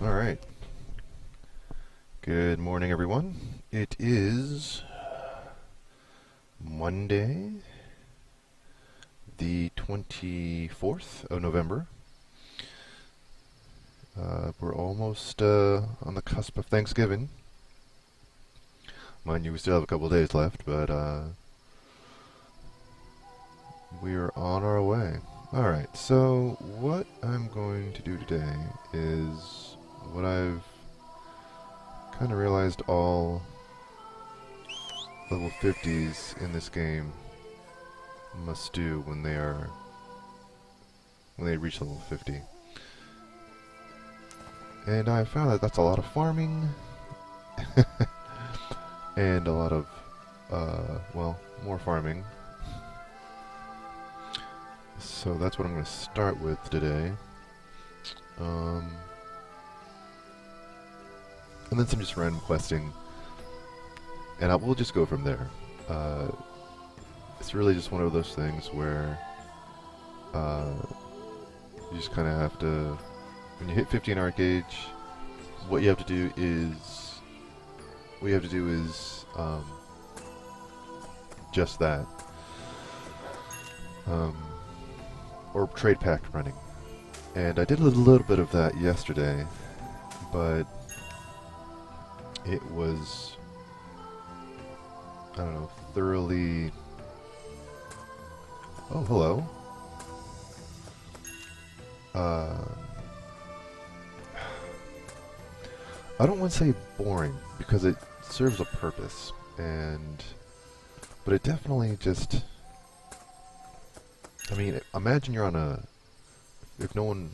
Alright. Good morning, everyone. It is Monday, the 24th of November. We're almost on the cusp of Thanksgiving. Mind you, we still have a couple days left, but we are on our way. Alright, so what I'm going to do today is what I've kind of realized all level 50s in this game must do when they reach level 50. And I found that that's a lot of farming and a lot of well, more farming. So that's what I'm going to start with today. And then some just random questing, and we'll just go from there. It's really just one of those things where you just kind of have to, when you hit 50 in ArcheAge, what you have to do is just that, or trade pact running. And I did a little bit of that yesterday, but it was, I don't know, thoroughly... Oh, hello. I don't want to say boring, because it serves a purpose, but it definitely just... I mean, imagine you're on a... If anyone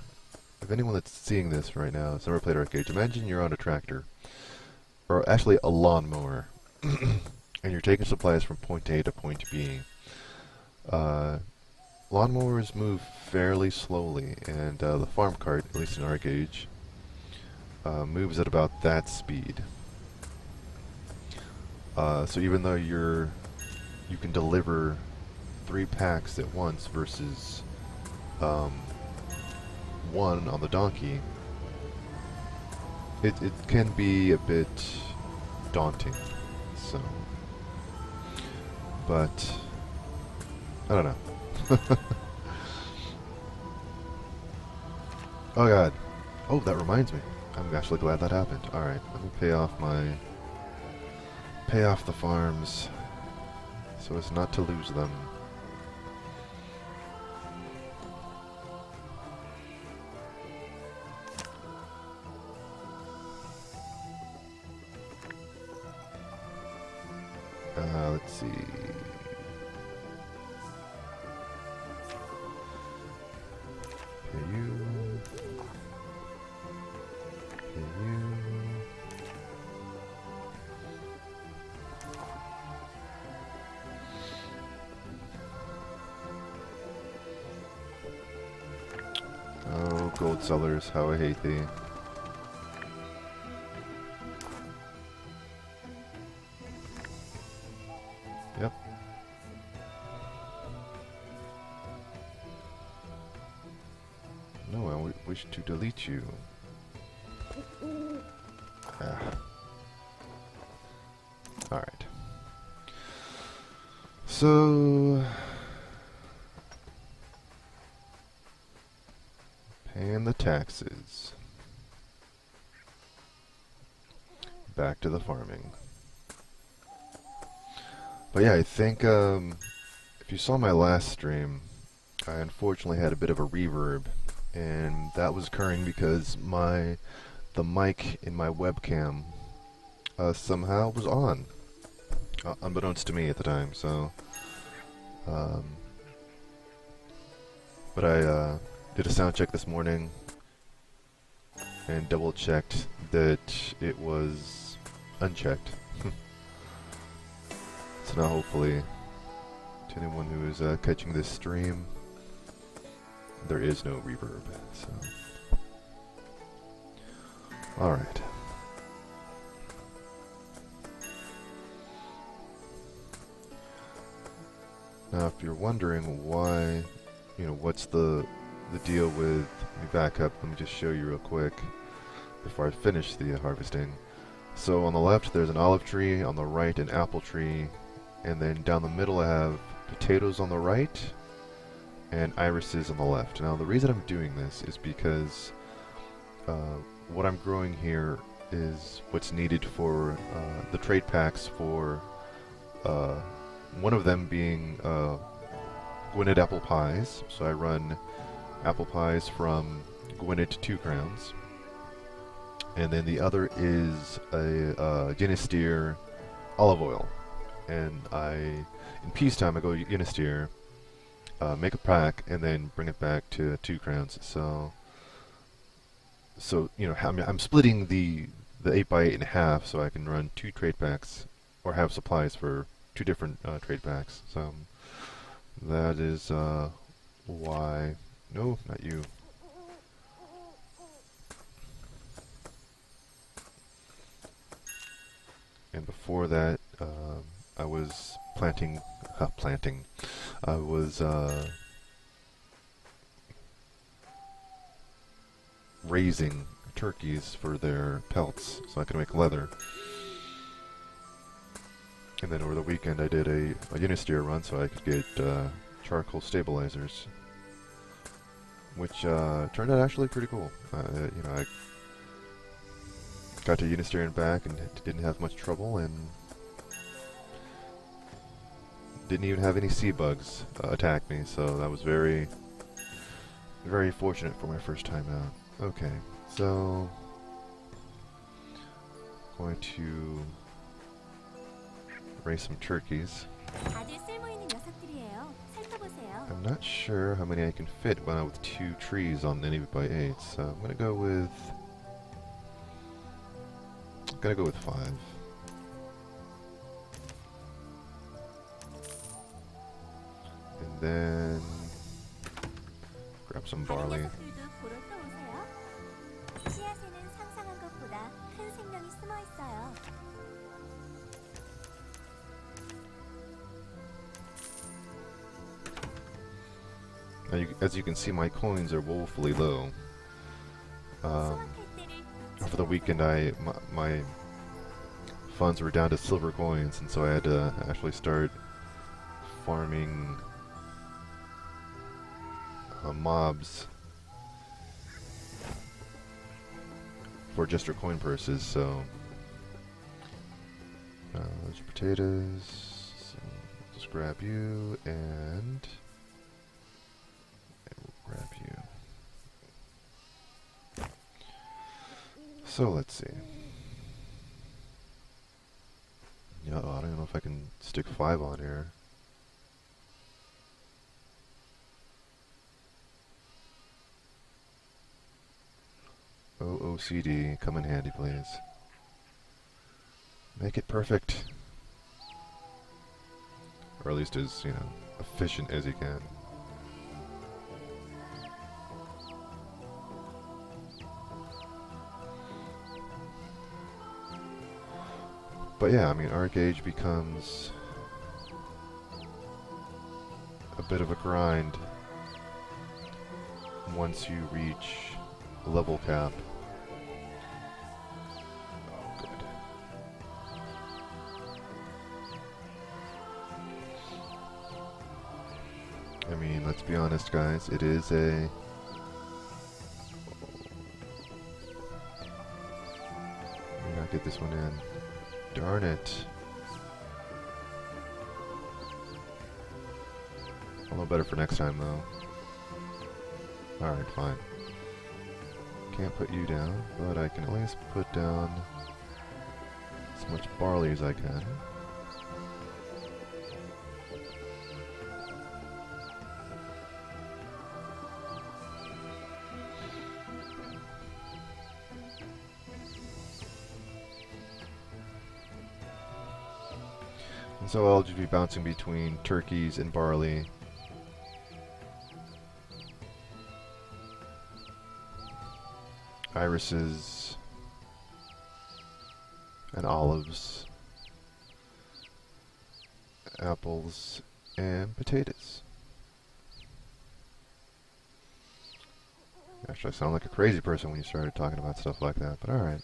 that's seeing this right now has never played ArcheAge, imagine you're on a tractor, or actually a lawnmower, and you're taking supplies from point A to point B. Lawnmowers move fairly slowly, and the farm cart, at least in ArcheAge, moves at about that speed. So even though you can deliver 3 packs at once versus 1 on the donkey, it can be a bit daunting. So, but I don't know. Oh god. Oh, that reminds me. I'm actually glad that happened. Alright, let me pay off the farms so as not to lose them. Let's see. Pay you. Pay you. Oh, gold sellers, how I hate thee. Yep. No, I wish to delete you. Ah. Alright. So... paying the taxes. Back to the farming. But yeah, I think if you saw my last stream, I unfortunately had a bit of a reverb, and that was occurring because the mic in my webcam somehow was on, unbeknownst to me at the time. So, but I did a sound check this morning and double checked that it was unchecked. So now hopefully, to anyone who is catching this stream, there is no reverb. So, alright. Now if you're wondering why, what's the deal with, let me back up, let me just show you real quick. before I finish the harvesting. So on the left there's an olive tree, on the right an apple tree, and then down the middle I have potatoes on the right and irises on the left. Now the reason I'm doing this is because what I'm growing here is what's needed for the trade packs for one of them being Gwynedd apple pies. So I run apple pies from Gwynedd to 2 crowns. And then the other is a Yenistir olive oil. And in peacetime, I go Yenistir, make a pack, and then bring it back to 2 crowns. So you know, I'm splitting the 8x8 in half so I can run 2 trade packs, or have supplies for 2 different trade packs. So that is why. No, not you. And before that, I was planting. I was raising turkeys for their pelts, so I could make leather. And then over the weekend, I did a Yenistir run, so I could get charcoal stabilizers, which turned out actually pretty cool. You know, I got to Yenistir and back and didn't have much trouble, and didn't even have any sea bugs attack me, so that was very, very fortunate for my first time out. Okay, so going to raise some turkeys. I'm not sure how many I can fit with 2 trees on any by 8, so I'm gonna go with 5. And then grab some barley. Now as you can see, my coins are woefully low. For the weekend, my funds were down to silver coins, and so I had to actually start farming mobs for just our coin purses. So there's potatoes. So just grab you and we'll grab you. So let's see. Yeah, I don't know if I can stick 5 on here. OOCD, come in handy, please. Make it perfect. Or at least as, you know, efficient as you can. But yeah, I mean, ArcheAge becomes a bit of a grind once you reach level cap. Oh, good. I mean, let's be honest, guys, it is a... Let me not get this one in. Darn it. I'll know better for next time, though. Alright, fine. Can't put you down, but I can at least put down as much barley as I can. And so I'll just be bouncing between turkeys and barley. Irises and olives, apples and potatoes. Actually, I sound like a crazy person when you started talking about stuff like that, but alright.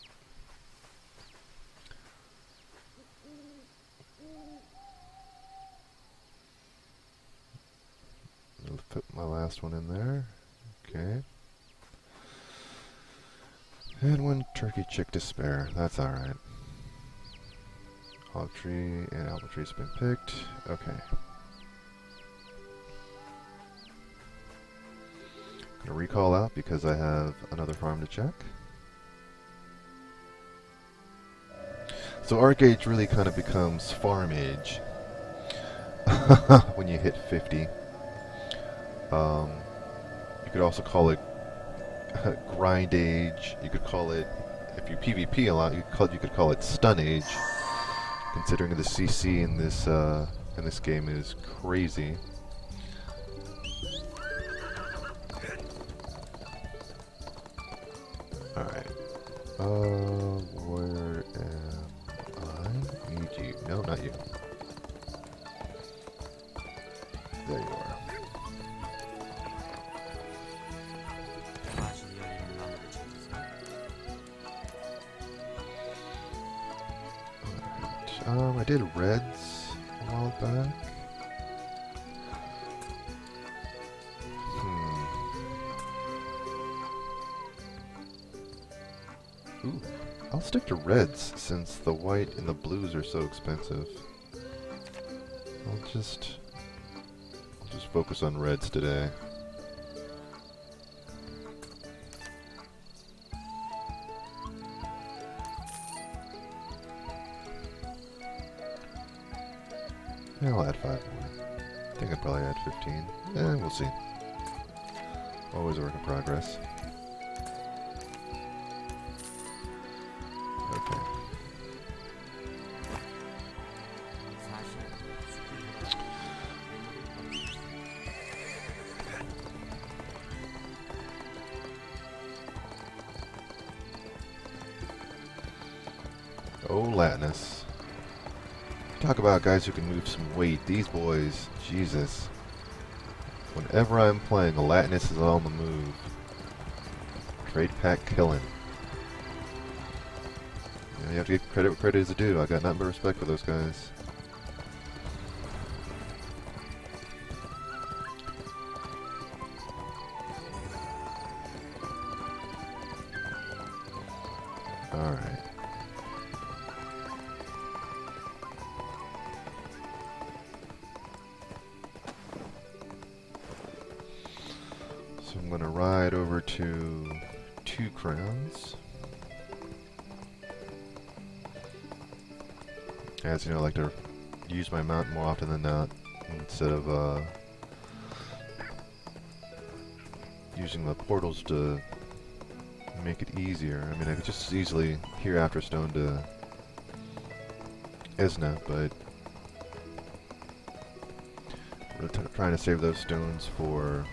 I'll put my last one in there. Okay. And one turkey chick to spare. That's alright. Olive tree and apple tree's been picked. Okay. Gonna recall out because I have another farm to check. So ArcheAge really kind of becomes farm age when you hit 50. You could also call it grind age. You could call it, if you PvP a lot, you could call it stun age. Considering the CC in this game is crazy. All right. Where am I? Need you? No, not you. There you are. I did reds a while back. Ooh, I'll stick to reds since the white and the blues are so expensive. I'll just focus on reds today. Yeah, I'll add 5 more. I think I'd probably add 15. We'll see. Always a work in progress. Okay. Oh, Latinus. Talk about guys who can move some weight. These boys, Jesus. Whenever I'm playing, a Latinus is on the move. Trade pack killing. Yeah, you have to give credit where credit is due. I got nothing but respect for those guys. Alright. So I'm going to ride over to 2 crowns. As you know, I like to use my mount more often than not, instead of using the portals to make it easier. I mean, I could just as easily hereafter stone to Esna, but we're trying to save those stones for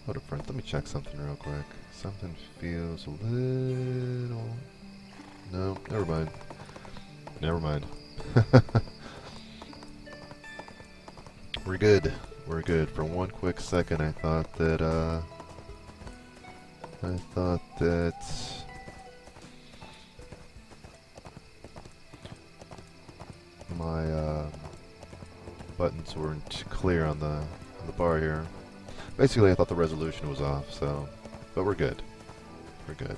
hold up, friends. Let me check something real quick. Something feels a little... No, never mind. Never mind. We're good. We're good. For one quick second, I thought that, my, buttons weren't clear on the bar here. Basically, I thought the resolution was off, so... But we're good. We're good.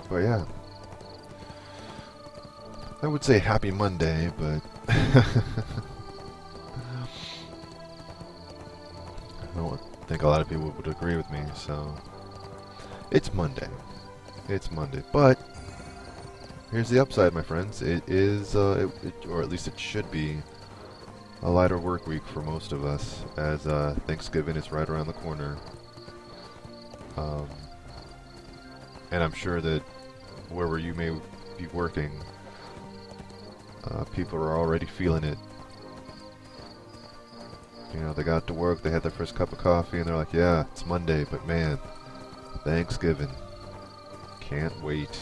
But yeah. I would say happy Monday, but... I don't think a lot of people would agree with me, so... It's Monday. It's Monday, but... Here's the upside, my friends. It is, or at least it should be, a lighter work week for most of us, as Thanksgiving is right around the corner. And I'm sure that wherever you may be working, people are already feeling it. You know, they got to work, they had their first cup of coffee, and they're like, yeah, it's Monday, but man, Thanksgiving. Can't wait.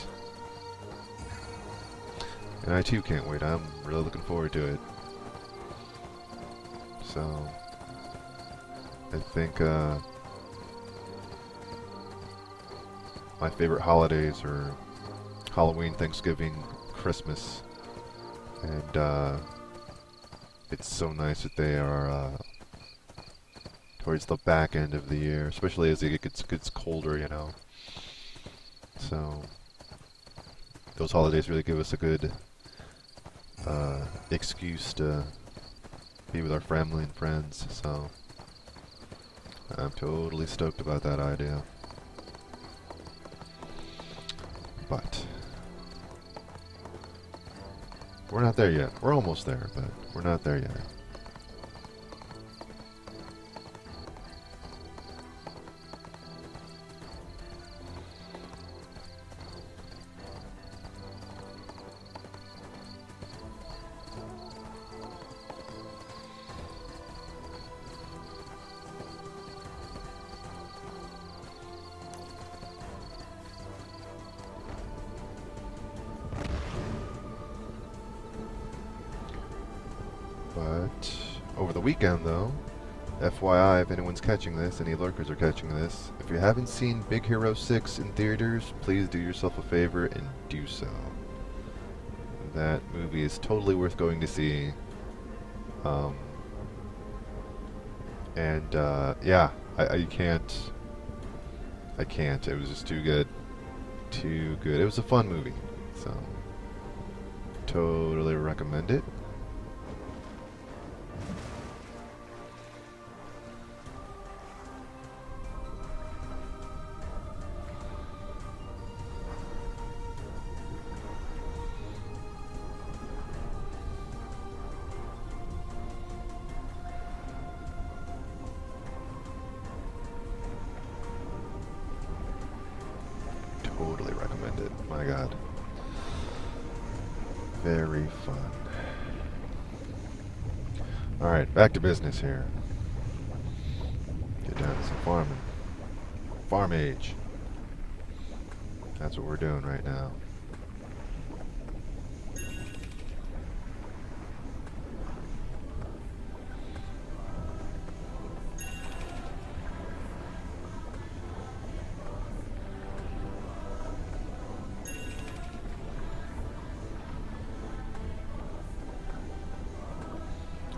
And I too can't wait. I'm really looking forward to it. So, I think my favorite holidays are Halloween, Thanksgiving, Christmas, and it's so nice that they are towards the back end of the year, especially as it gets colder, you know. So those holidays really give us a good excuse to be with our family and friends. So I'm totally stoked about that idea. But we're not there yet. We're almost there, but we're not there yet. But over the weekend, though, FYI, if anyone's catching this, any lurkers are catching this, if you haven't seen Big Hero 6 in theaters, please do yourself a favor and do so. That movie is totally worth going to see. Yeah, I can't. I can't. It was just too good. Too good. It was a fun movie, so totally recommend it. Totally recommend it. My God. Very fun. Alright, back to business here. Get down to some farming. ArcheAge. That's what we're doing right now.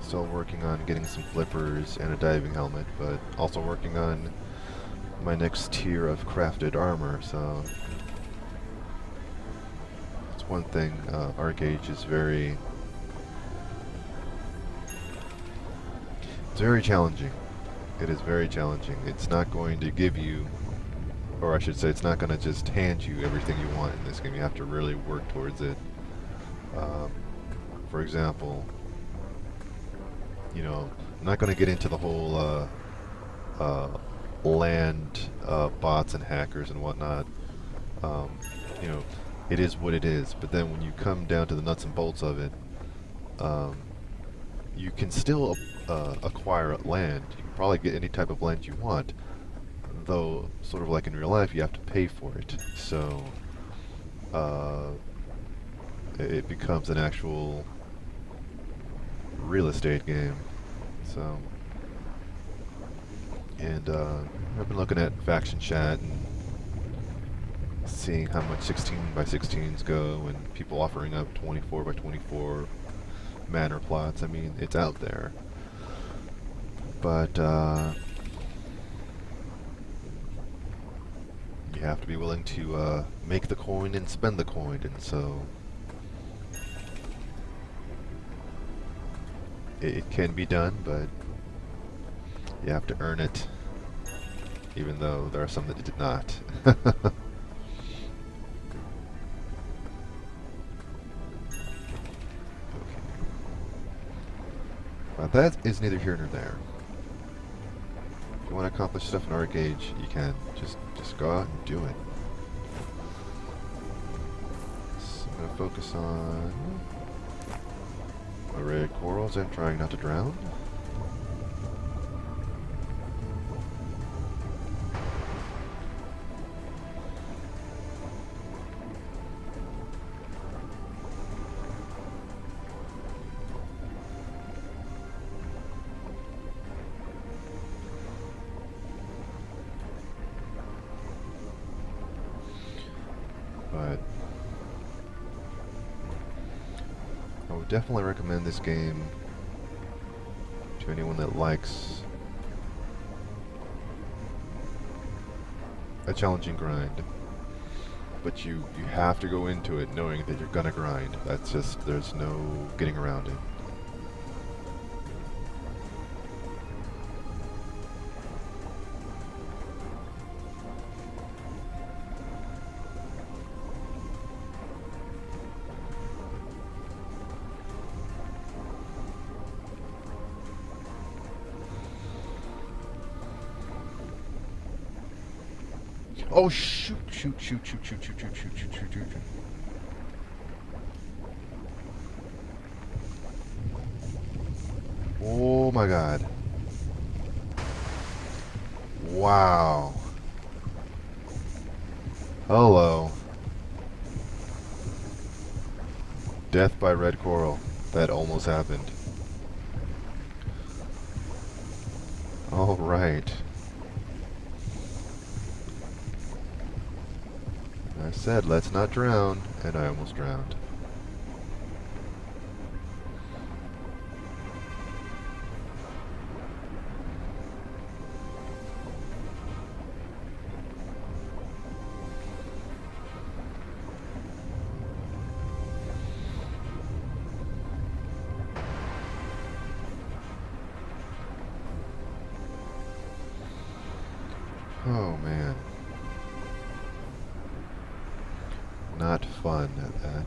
Still working on getting some flippers and a diving helmet, but also working on my next tier of crafted armor, so that's one thing. ArcheAge is it's very challenging. It is very challenging. It's not going to give you, or I should say, it's not going to just hand you everything you want in this game. You have to really work towards it. For example, you know, I'm not going to get into the whole land bots and hackers and whatnot. You know, it is what it is. But then when you come down to the nuts and bolts of it, you can still acquire land. You can probably get any type of land you want, though sort of like in real life, you have to pay for it. So it becomes an actual real estate game. So, and I've been looking at faction chat and seeing how much 16 by 16s go, and people offering up 24 by 24 manor plots. I mean, it's out there, but you have to be willing to make the coin and spend the coin, and so it can be done, but you have to earn it, even though there are some that did not. But that is neither here nor there. If you want to accomplish stuff in ArcheAge, you can. Just go out and do it. So I'm going to focus on My red corals, I'm trying not to drown. But I would definitely recommend this game to anyone that likes a challenging grind. But you have to go into it knowing that you're gonna grind. That's just, there's no getting around it. Oh shoot, shoot, shoot, shoot, shoot, shoot, shoot, shoot, shoot, shoot, shoot. Oh my god. Wow. Hello. Death by red coral. That almost happened. Alright. I said, let's not drown, and I almost drowned. Oh man. Not fun at that.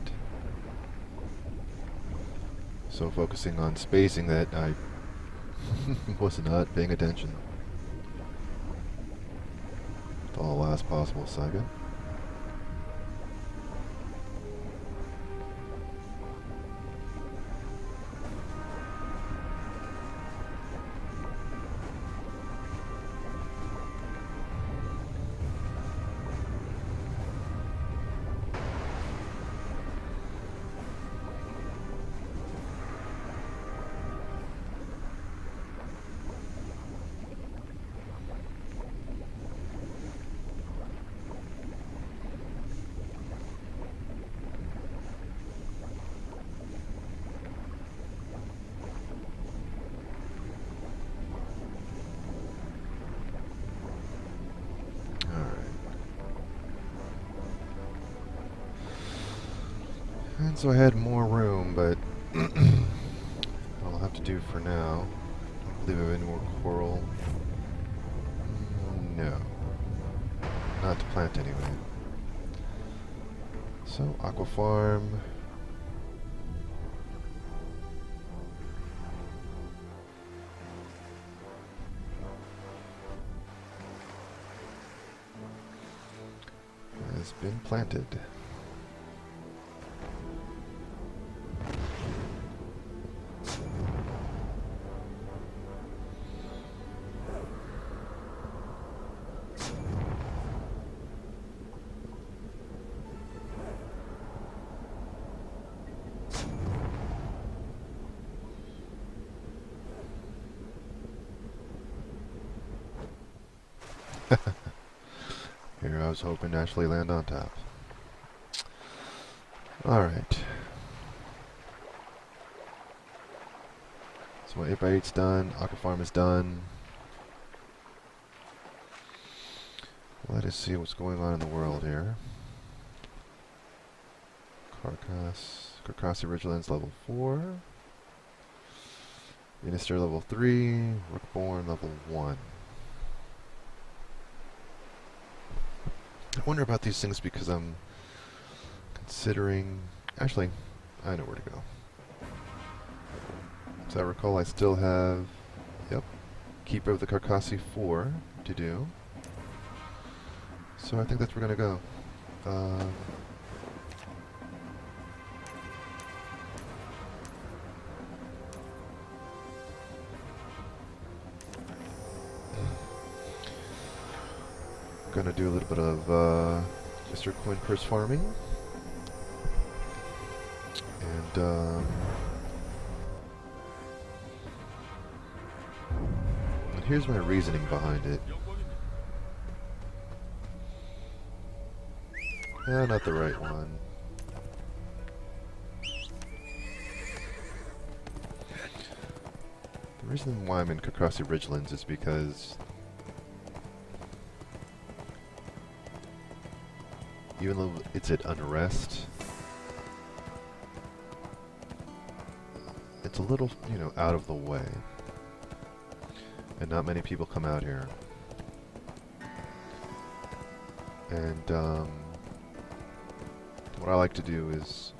So focusing on spacing that I was not paying attention. The last possible second. And so I had more room, but I'll have to do for now. I don't believe I have any more coral. No. Not to plant anyway. So, aqua farm. Has been planted. Here I was hoping to actually land on top. Alright. So my 8x8's done, aqua farm is done. Let us see what's going on in the world here. Carcassi Ridgelands level 4. Minister level 3. Rookborn level 1. I wonder about these things because I'm considering... Actually, I know where to go. As I recall, I still have... Yep. Keeper of the Carcassi 4 to do. So I think that's where we're going to go. gonna do a little bit of just your coin purse farming. And here's my reasoning behind it. Not the right one. The reason why I'm in Kakrasi Ridgelands is because even though it's at unrest, it's a little, you know, out of the way. And not many people come out here. And what I like to do is,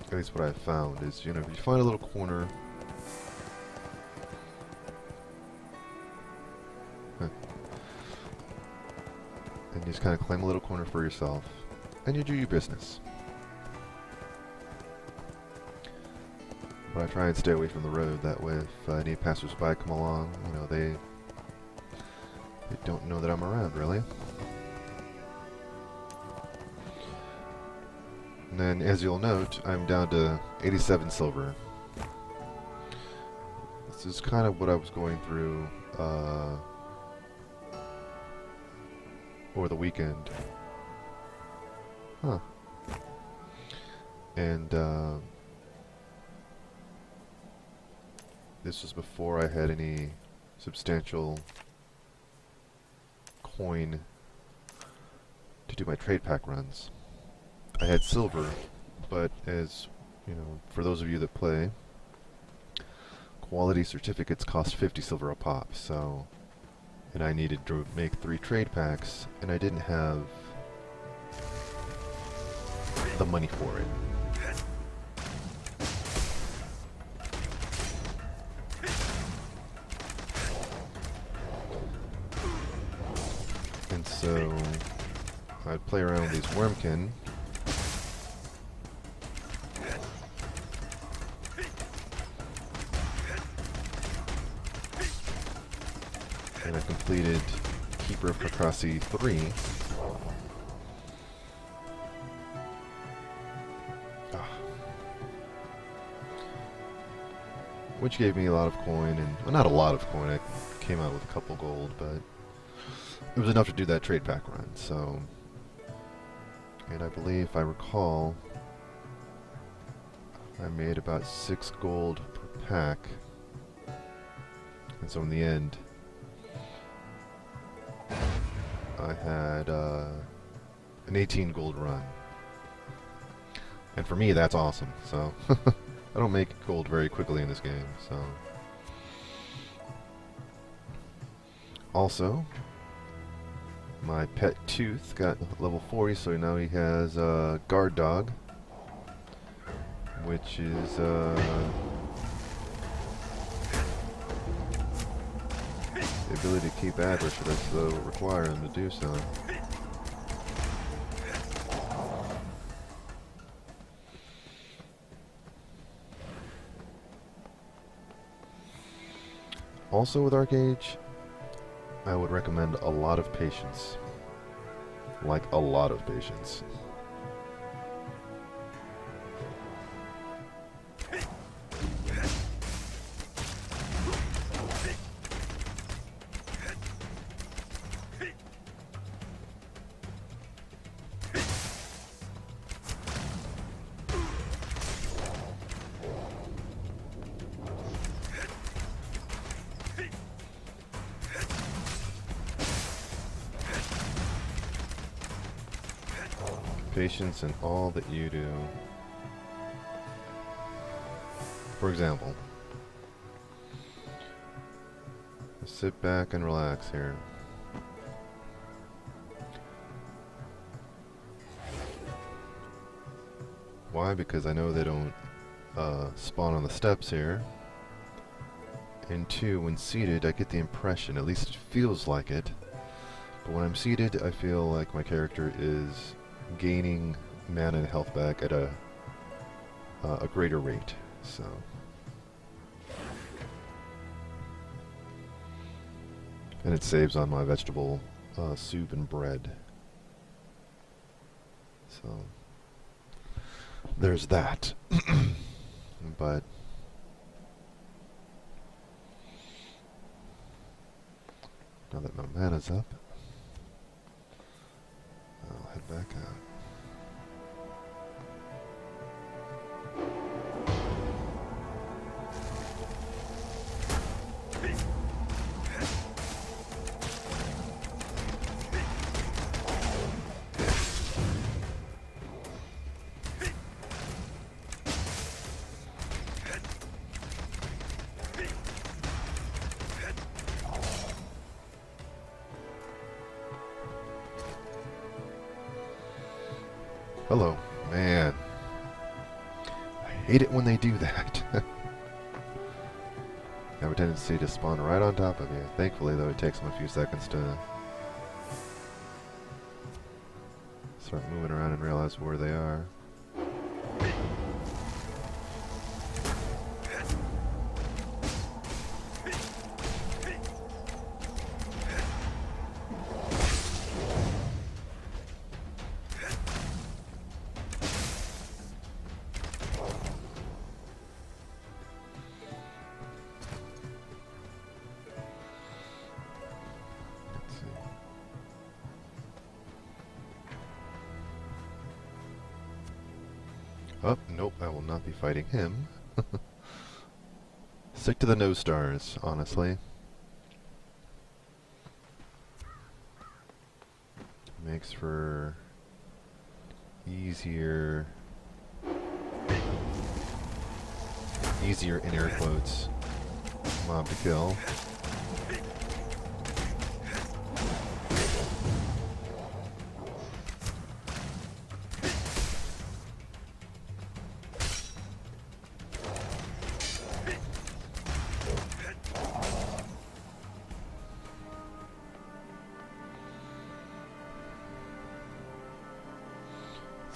at least what I've found, is, you know, if you find a little corner, and you just kind of claim a little corner for yourself, and you do your business. But I try and stay away from the road, that way if any passers-by come along, you know, they don't know that I'm around, really. And then, as you'll note, I'm down to 87 silver. This is kind of what I was going through over the weekend. Huh. And this was before I had any substantial coin to do my trade pack runs. I had silver, but as you know, for those of you that play, quality certificates cost 50 silver a pop, so, and I needed to make 3 trade packs, and I didn't have the money for it. And so I'd play around with these wormkin. And I completed Keeper of Kakrasi 3. Which gave me a lot of coin, and well, not a lot of coin, I came out with a couple gold, but it was enough to do that trade pack run, so. And I believe, if I recall, I made about 6 gold per pack. And so in the end, I had an 18 gold run. And for me, that's awesome, so. I don't make gold very quickly in this game, so. Also, my pet Tooth got level 40, so now he has a guard dog, which is the ability to keep average, but I still require him to do so. Also with ArcheAge, I would recommend a lot of patience. Like a lot of patience. Patience in all that you do. For example, sit back and relax here. Why? Because I know they don't spawn on the steps here. And 2, when seated, I get the impression, at least it feels like it, but when I'm seated, I feel like my character is gaining mana and health back at a greater rate. So And it saves on my vegetable soup and bread. So there's that. But now that my mana's up, I'll head back out. Hello. Man. I hate it when they do that. Have a tendency to spawn right on top of you. Thankfully, though, it takes them a few seconds to start moving around and realize where they are. Oh, nope, I will not be fighting him. Stick to the no stars, honestly. Makes for easier in air quotes mob to kill.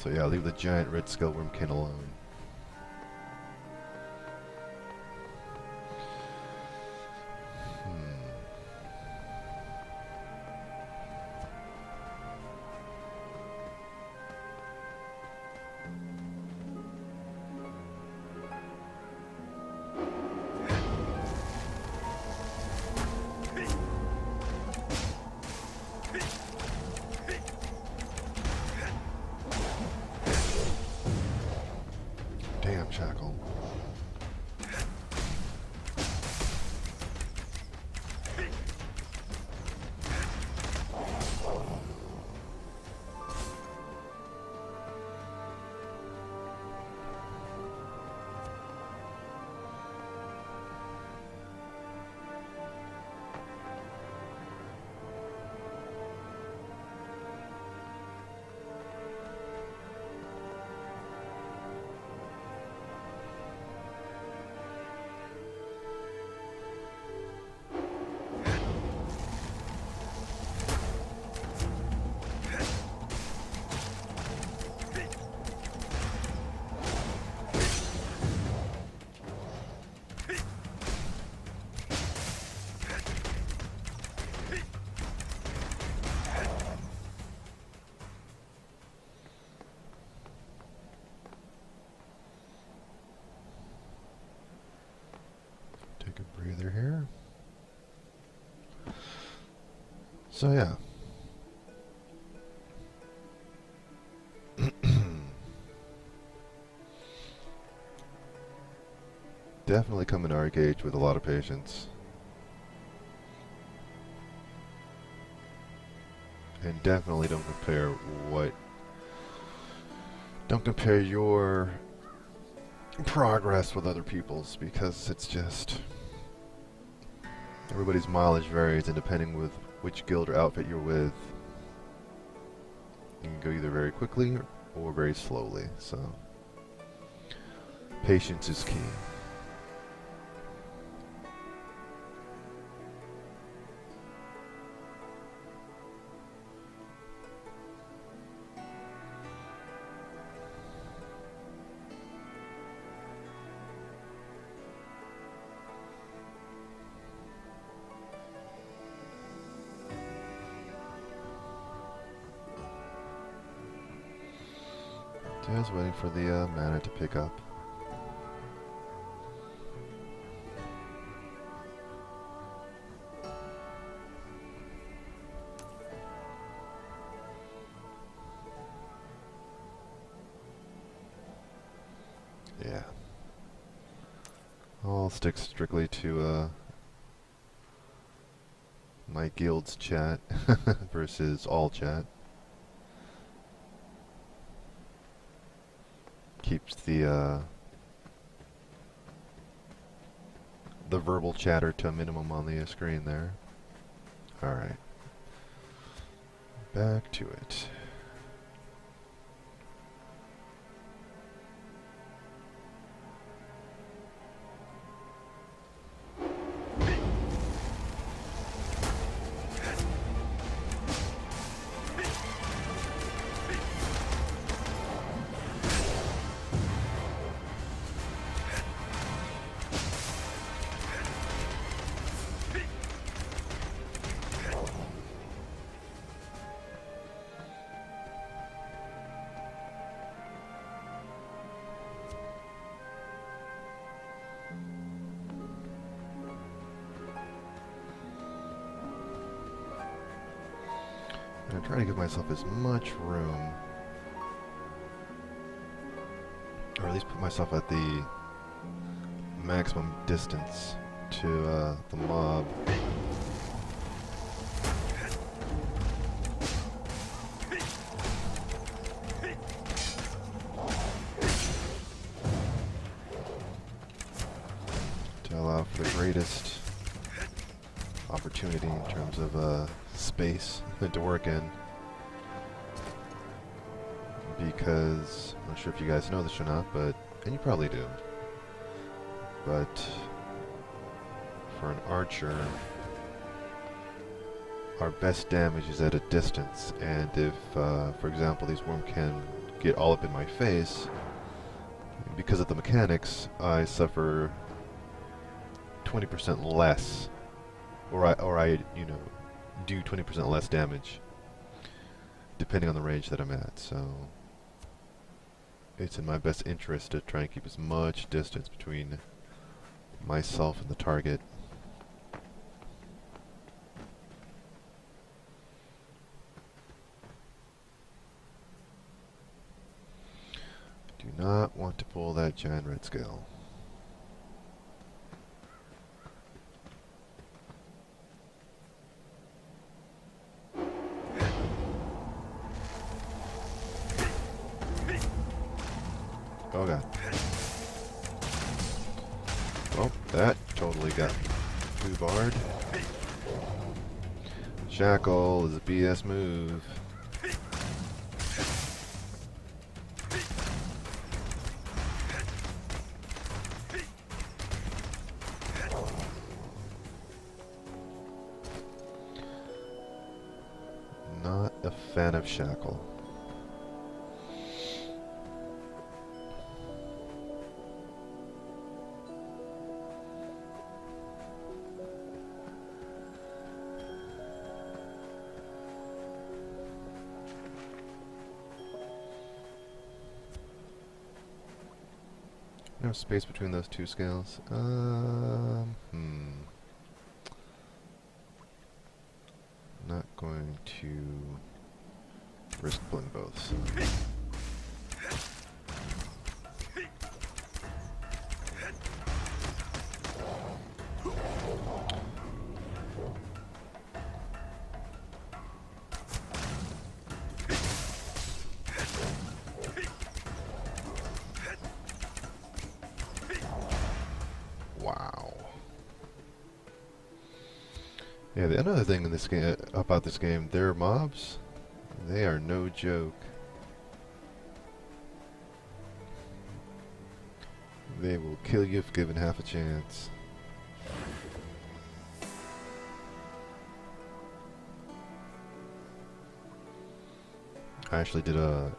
So yeah, leave the giant red skeleton alone. Damn, Shackle. Take a breather here. So yeah. Definitely come into ArcheAge with a lot of patience. And definitely don't compare your progress with other people's, because it's just everybody's mileage varies, and depending with which guild or outfit you're with, you can go either very quickly or very slowly. So patience is key. Just waiting for the mana to pick up. Yeah. I'll stick strictly to my guild's chat versus all chat. Keeps the verbal chatter to a minimum on the screen there. Alright. Back to it. I'm trying to give myself as much room, or at least put myself at the maximum distance to the mob. To allow for the greatest opportunity in terms of space to work in, because I'm not sure if you guys know this or not, but, and you probably do, but for an archer, our best damage is at a distance, and if, for example, these worms can get all up in my face, because of the mechanics, I suffer 20% less, or I, you know, do 20% less damage, depending on the range that I'm at. So it's in my best interest to try and keep as much distance between myself and the target. Do not want to pull that giant red scale. Oh god. Well, that totally got foobarred. Shackle is a BS move. Not a fan of Shackle. No space between those two scales. Not going to risk pulling both. Wow. Yeah, another thing in this game about this game, their mobs, they are no joke. They will kill you if given half a chance. I actually did a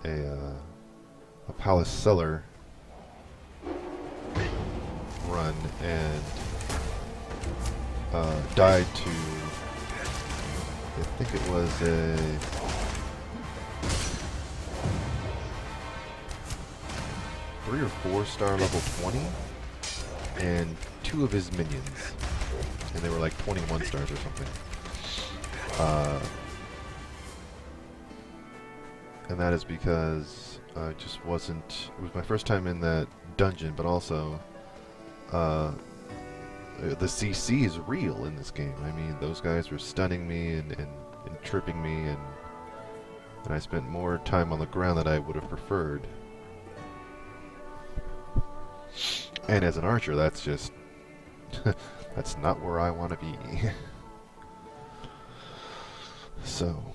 palace cellar run and died to, I think it was 3 or 4 star level 20, and 2 of his minions, and they were like 21 stars or something. And that is because I just wasn't. It was my first time in that dungeon, but also the CC is real in this game. I mean, those guys were stunning me and tripping me, and I spent more time on the ground than I would have preferred. And as an archer, that's just that's not where I want to be. So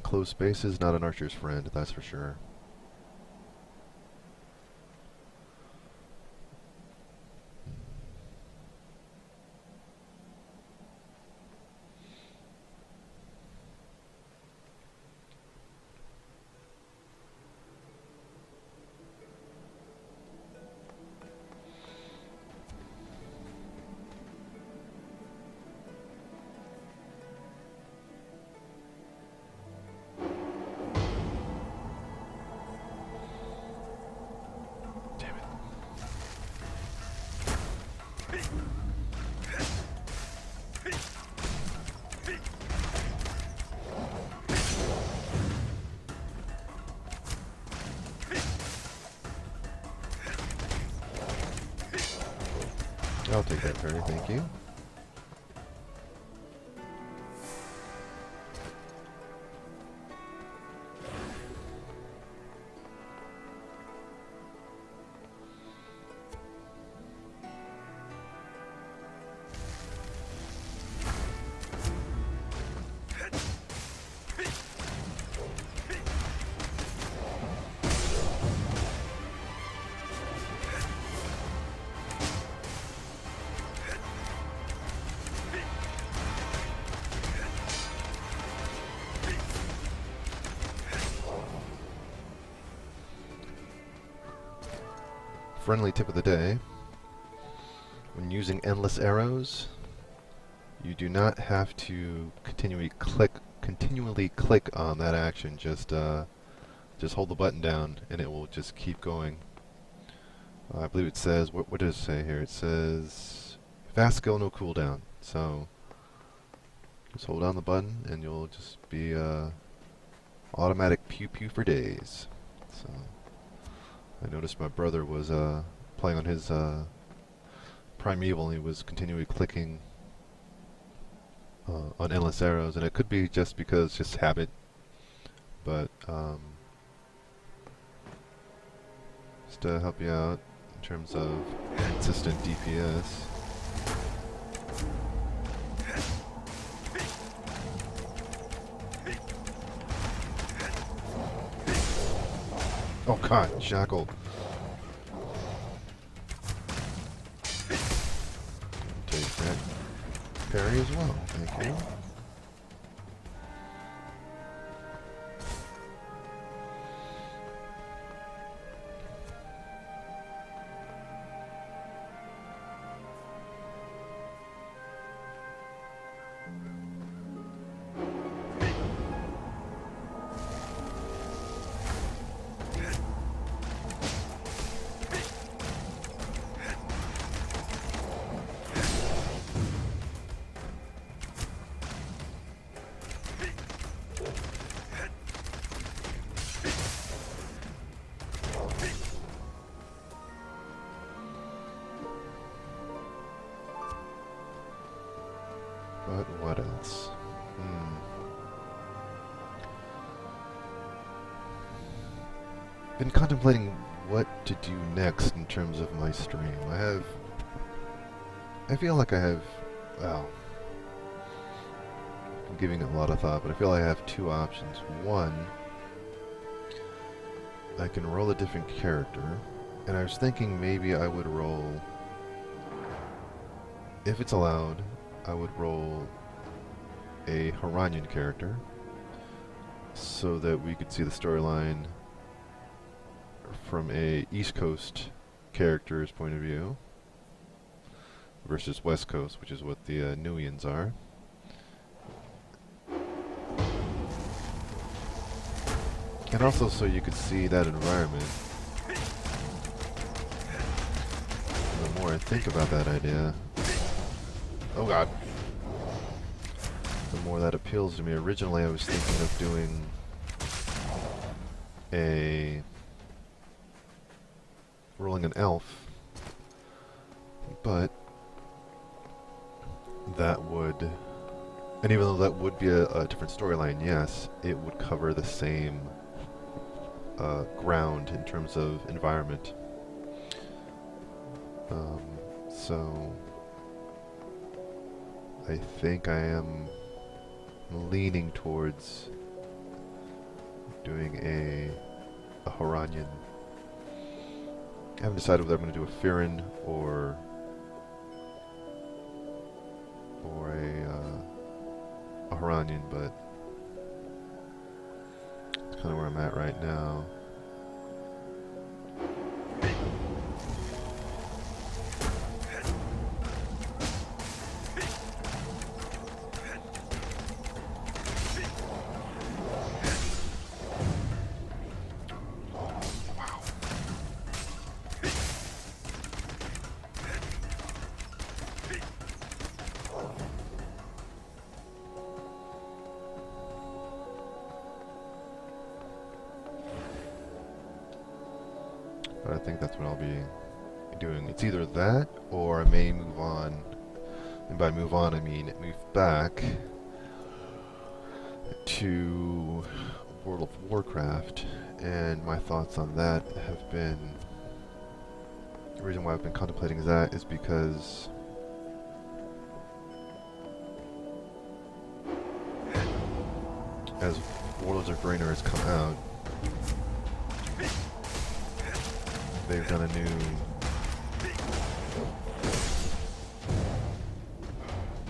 close space is not an archer's friend, that's for sure. I'll take that parry, thank you. Friendly tip of the day: when using endless arrows, you do not have to continually click on that action. Just hold the button down, and it will just keep going. I believe it says, what does it say here? It says fast skill, no cooldown. So just hold down the button, and you'll just be automatic pew pew for days. So I noticed my brother was playing on his Primeval, and he was continually clicking on endless arrows, and it could be just because just habit, but just to help you out in terms of consistent DPS. Oh god, Shackle. Take that parry as well, thank you. But what else? Been contemplating what to do next in terms of my stream. I feel like I have, well, I'm giving it a lot of thought, but I feel I have two options. One, I can roll a different character, and I was thinking maybe I would roll, if it's allowed, I would roll a Haranian character so that we could see the storyline from a East Coast character's point of view versus West Coast, which is what the Nuians are. And also so you could see that environment. The more I think about that idea, oh god, the more that appeals to me. Originally I was thinking of doing rolling an elf, but that would, and even though that would be a different storyline, yes, it would cover the same ground in terms of environment. So I think I am leaning towards doing a Haranian. I haven't decided whether I'm going to do a Firin or a Haranian, but it's kind of where I'm at right now. But I think that's what I'll be doing. It's either that, or I may move on. And by move on, I mean move back to World of Warcraft. And my thoughts on that have been... The reason why I've been contemplating that is because... as Warlords of Draenor has come out, they've done a new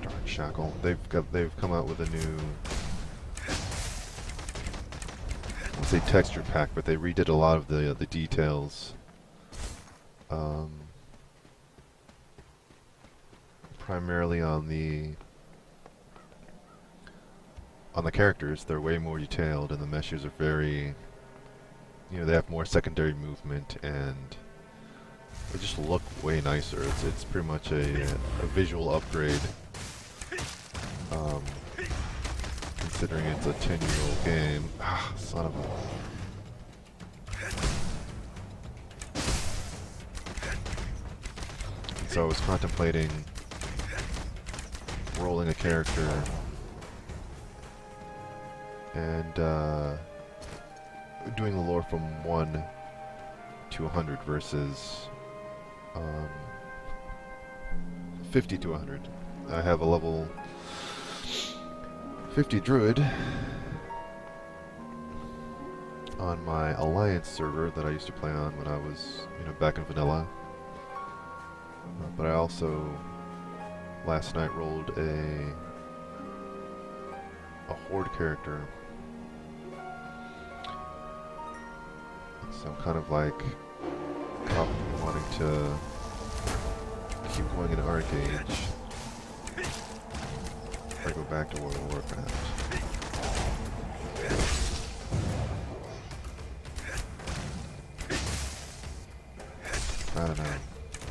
darn shackle. They've come out with a new, I won't say texture pack, but they redid a lot of the details. Primarily on the characters, they're way more detailed, and the meshes are very, you know, they have more secondary movement, and they just look way nicer. It's pretty much a visual upgrade, considering it's a 10-year-old game. Ah, son of a... So I was contemplating rolling a character and doing the lore from 1 to 100 versus 50 to 100. I have a level 50 druid on my Alliance server that I used to play on when I was, you know, back in vanilla. But I also last night rolled a horde character. So I'm kind of like wanting to keep going in ArcheAge or go back to World of Warcraft.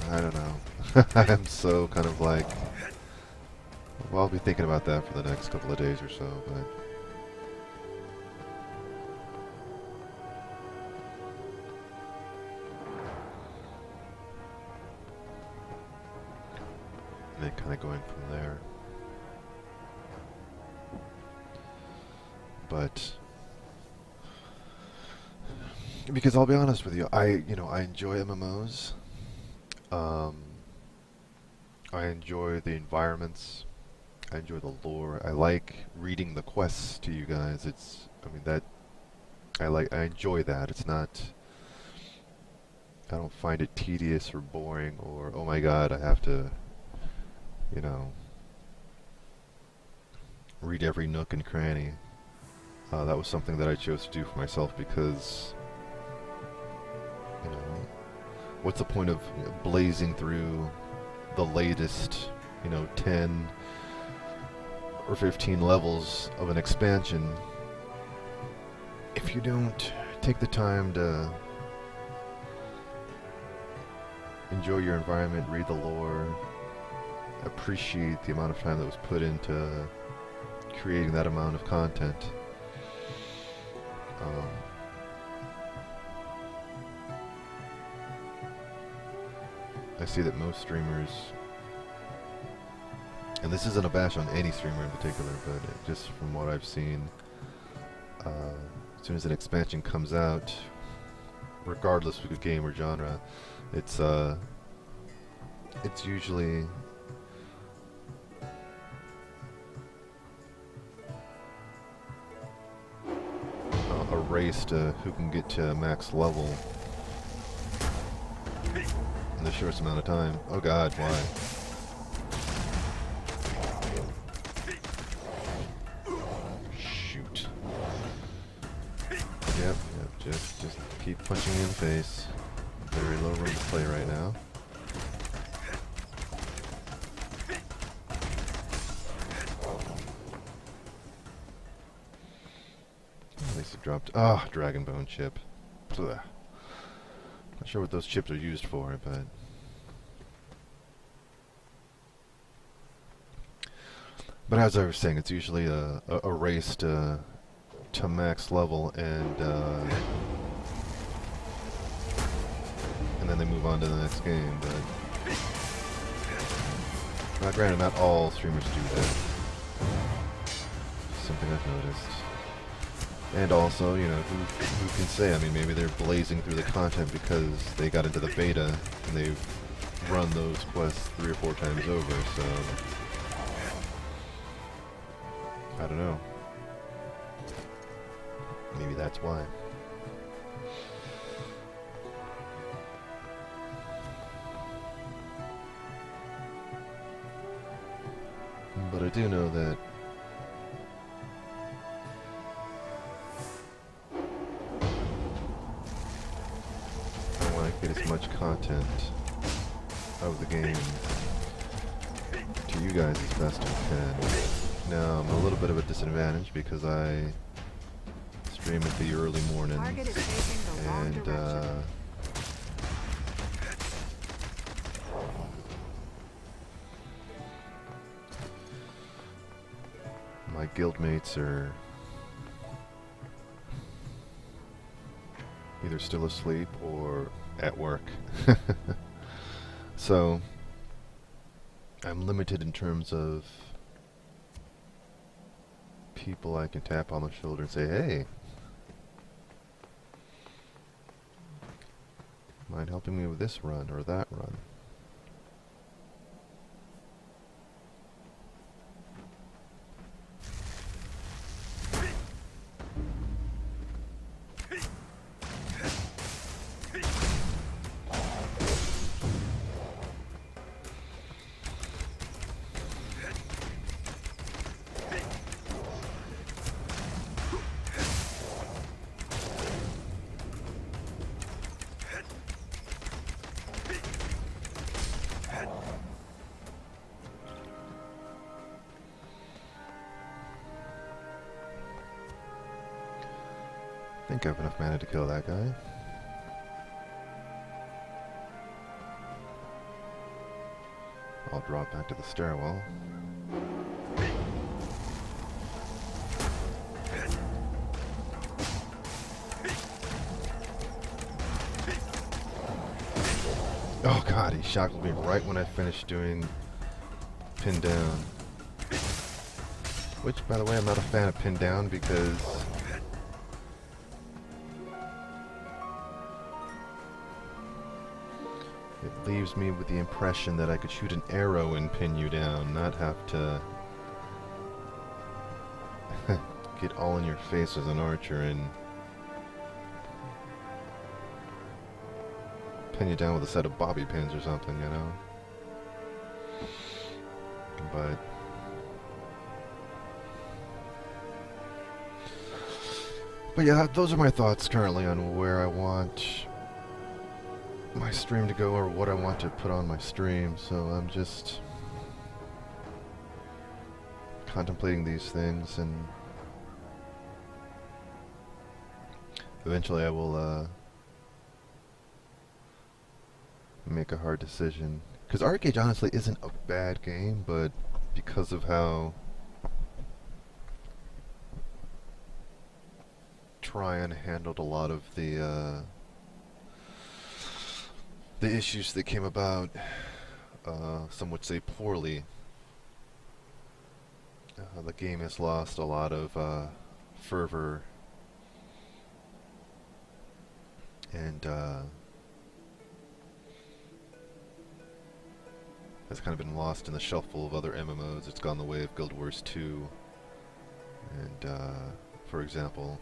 I don't know. I'm so kind of like, well, I'll be thinking about that for the next couple of days or so, but and then kind of going from there. But because I'll be honest with you, I enjoy MMOs. I enjoy the environments. I enjoy the lore. I like reading the quests to you guys. I enjoy that. It's not, I don't find it tedious or boring or, oh my god, I have to, you know, read every nook and cranny. That was something that I chose to do for myself because, you know, what's the point of blazing through the latest, 10 or 15 levels of an expansion if you don't take the time to enjoy your environment, read the lore, appreciate the amount of time that was put into creating that amount of content. I see that most streamers, and this isn't a bash on any streamer in particular, but just from what I've seen, as soon as an expansion comes out, regardless of the game or genre, it's usually a race to who can get to max level in the shortest amount of time. Oh god, why? Shoot. Yep, just keep punching me in the face. Very low room to play right now. At least it dropped. Ah, Dragon Bone chip. Ugh. Not sure what those chips are used for, but as I was saying, it's usually a race to max level, and then they move on to the next game. But granted, not all streamers do that. Something I've noticed. And also, you know, who can say? I mean, maybe they're blazing through the content because they got into the beta and they've run those quests 3 or 4 times over, so I don't know. Maybe that's why. But I do know that I want to get as much content of the game to you guys as best I can. Now, I'm a little bit of a disadvantage because I stream at the early mornings, and my guildmates are either still asleep or at work. So I'm limited in terms of people I can tap on the shoulder and say, hey, mind helping me with this run or that run? I think I have enough mana to kill that guy. I'll drop back to the stairwell. Oh god, he shackled me right when I finished doing pin down. Which, by the way, I'm not a fan of pin down because it leaves me with the impression that I could shoot an arrow and pin you down, not have to get all in your face as an archer and pin you down with a set of bobby pins or something, you know? But yeah, those are my thoughts currently on where I want my stream to go or what I want to put on my stream, so I'm just contemplating these things, and Eventually I will make a hard decision. Because ArcheAge honestly isn't a bad game, but because of how Tryon handled a lot of the issues that came about, some would say poorly, the game has lost a lot of fervor and has kind of been lost in the shuffle of other MMOs. It's gone the way of Guild Wars 2, and for example,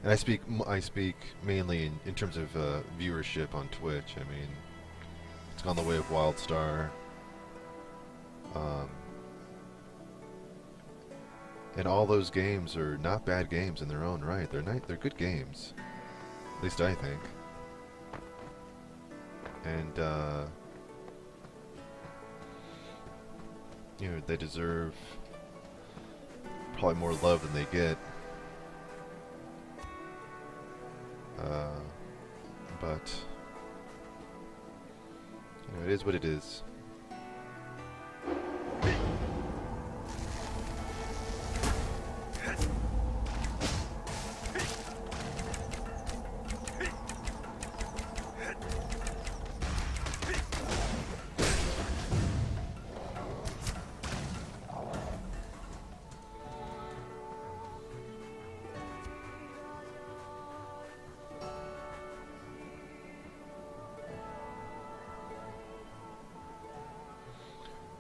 and I speak mainly in terms of viewership on Twitch. I mean, it's gone the way of WildStar, and all those games are not bad games in their own right. They're good games, at least I think, and you know, they deserve probably more love than they get. But you know, it is what it is.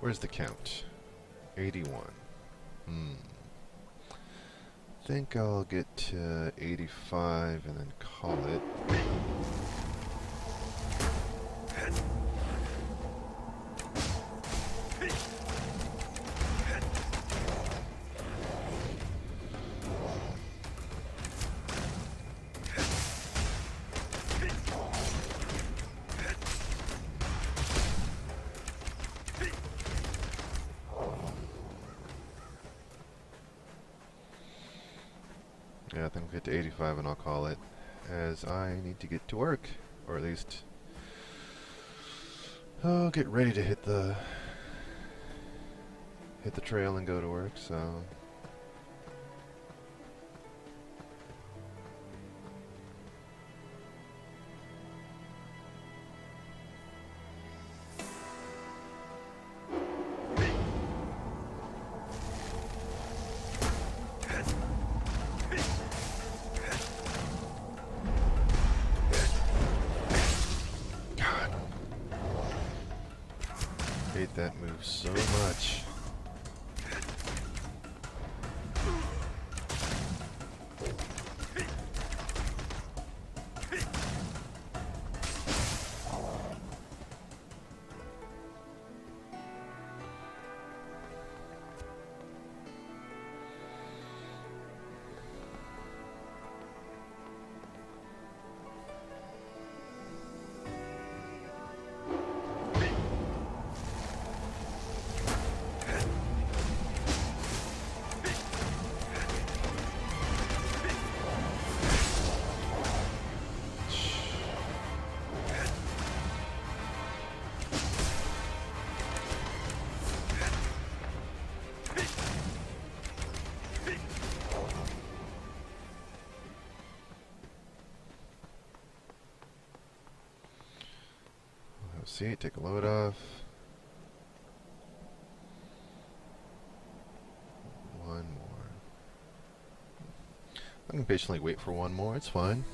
Where's the count? 81. Think I'll get to 85 and then call it. Yeah, I think I'll get to 85 and I'll call it, as I need to get to work, or at least get ready to hit the trail and go to work. So hate that move so much. See, take a load off. One more. I can patiently wait for one more, it's fine.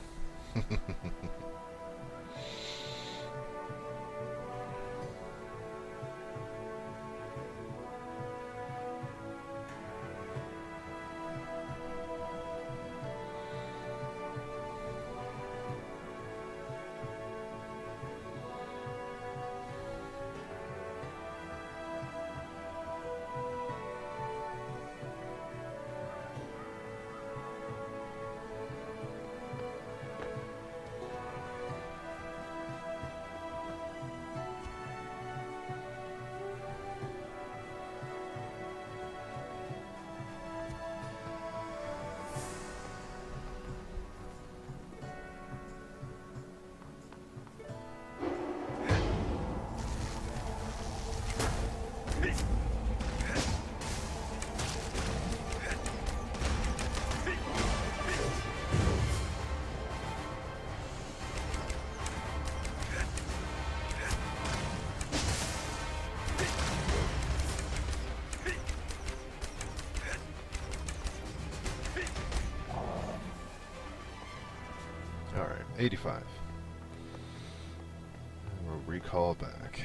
85. We'll recall back.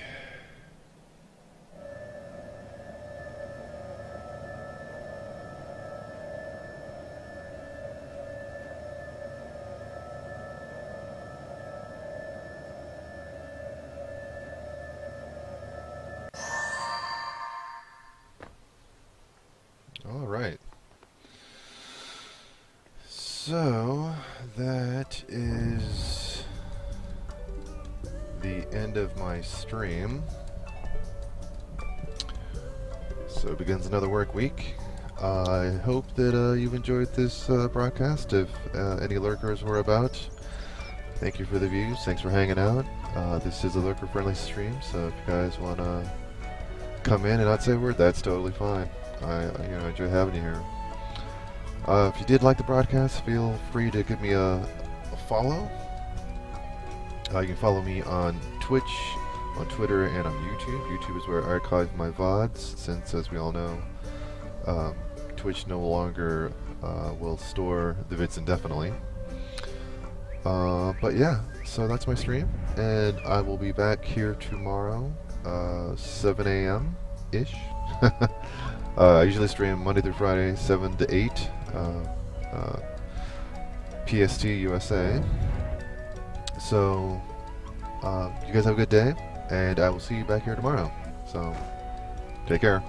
All right. So that is the end of my stream. So it begins another work week. I hope that you've enjoyed this broadcast. If any lurkers were about, thank you for the views. Thanks for hanging out. This is a lurker-friendly stream, so if you guys want to come in and not say a word, that's totally fine. I enjoy having you here. If you did like the broadcast, feel free to give me a follow. You can follow me on Twitch, on Twitter, and on YouTube. YouTube is where I archive my VODs, since, as we all know, Twitch no longer will store the vids indefinitely. But yeah, so that's my stream, and I will be back here tomorrow, 7 a.m.-ish. I usually stream Monday through Friday, 7 to 8, PST USA. So, you guys have a good day, and I will see you back here tomorrow. So, take care.